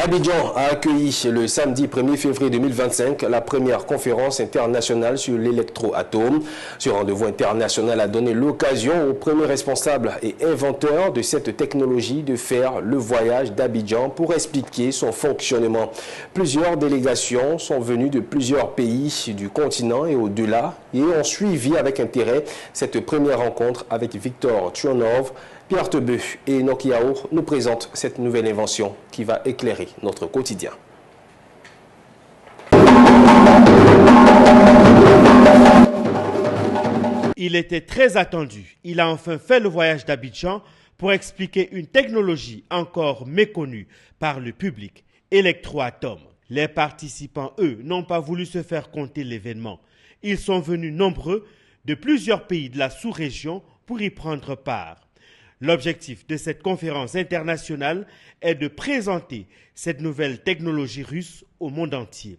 Abidjan a accueilli le samedi 1er février 2025 la première conférence internationale sur l'électroatome. Ce rendez-vous international a donné l'occasion aux premiers responsables et inventeurs de cette technologie de faire le voyage d'Abidjan pour expliquer son fonctionnement. Plusieurs délégations sont venues de plusieurs pays du continent et au-delà et ont suivi avec intérêt cette première rencontre avec Victor Tchouanov. Pierre Tebeu et Enoch Yao nous présentent cette nouvelle invention qui va éclairer notre quotidien. Il était très attendu. Il a enfin fait le voyage d'Abidjan pour expliquer une technologie encore méconnue par le public, électroatome. Les participants, eux, n'ont pas voulu se faire compter l'événement. Ils sont venus nombreux de plusieurs pays de la sous-région pour y prendre part. L'objectif de cette conférence internationale est de présenter cette nouvelle technologie russe au monde entier.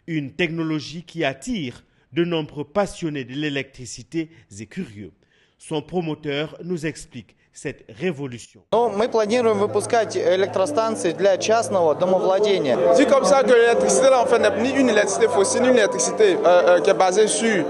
Une technologie qui attire de nombreux passionnés de l'électricité et curieux. Son promoteur nous explique cette révolution. Мы планируем выпускать электростанции для частного домовладения. C'est comme ça que l'électricité là en fait n'est ni une électricité fossile, ni une électricité qui est basée sur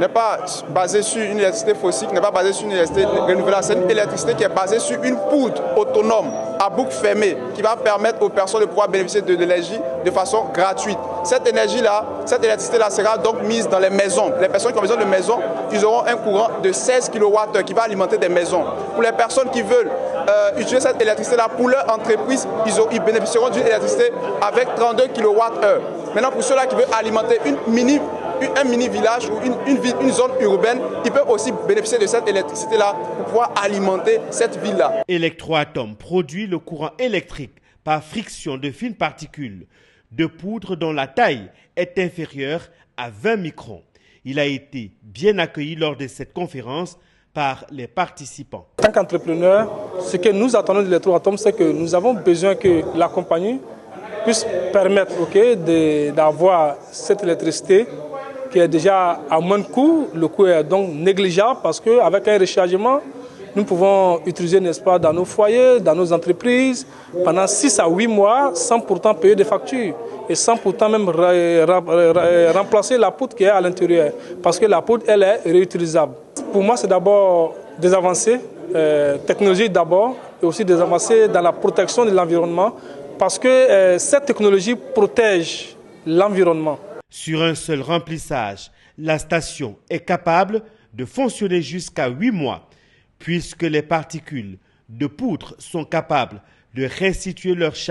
n'est pas basée sur une électricité fossile, n'est pas basée sur une électricité renouvelable, c'est une électricité qui est basée sur une poudre autonome à boucle fermée qui va permettre aux personnes de pouvoir bénéficier de l'énergie de façon gratuite. Cette énergie-là, cette électricité-là sera donc mise dans les maisons. Les personnes qui ont besoin de maisons, ils auront un courant de 16 kW qui va alimenter des maisons. Pour les personnes qui veulent utiliser cette électricité-là pour leur entreprise, ils bénéficieront d'une électricité avec 32 kWh. Maintenant, pour ceux-là qui veulent alimenter un mini-village ou une zone urbaine, ils peuvent aussi bénéficier de cette électricité-là pour pouvoir alimenter cette ville-là. Electroatom produit le courant électrique par friction de fines particules de poudre dont la taille est inférieure à 20 microns. Il a été bien accueilli lors de cette conférence par les participants. En tant qu'entrepreneur, ce que nous attendons de l'électroatome, c'est que nous avons besoin que la compagnie puisse permettre d'avoir cette électricité qui est déjà à moins de coût. Le coût est donc négligeable parce qu'avec un rechargement, nous pouvons utiliser, n'est-ce pas, dans nos foyers, dans nos entreprises, pendant 6 à 8 mois, sans pourtant payer de factures et sans pourtant même remplacer la poudre qui est à l'intérieur. Parce que la poudre, elle est réutilisable. Pour moi, c'est d'abord des avancées technologiques d'abord, et aussi des avancées dans la protection de l'environnement, parce que cette technologie protège l'environnement. Sur un seul remplissage, la station est capable de fonctionner jusqu'à 8 mois, puisque les particules de poudre sont capables de restituer leur charge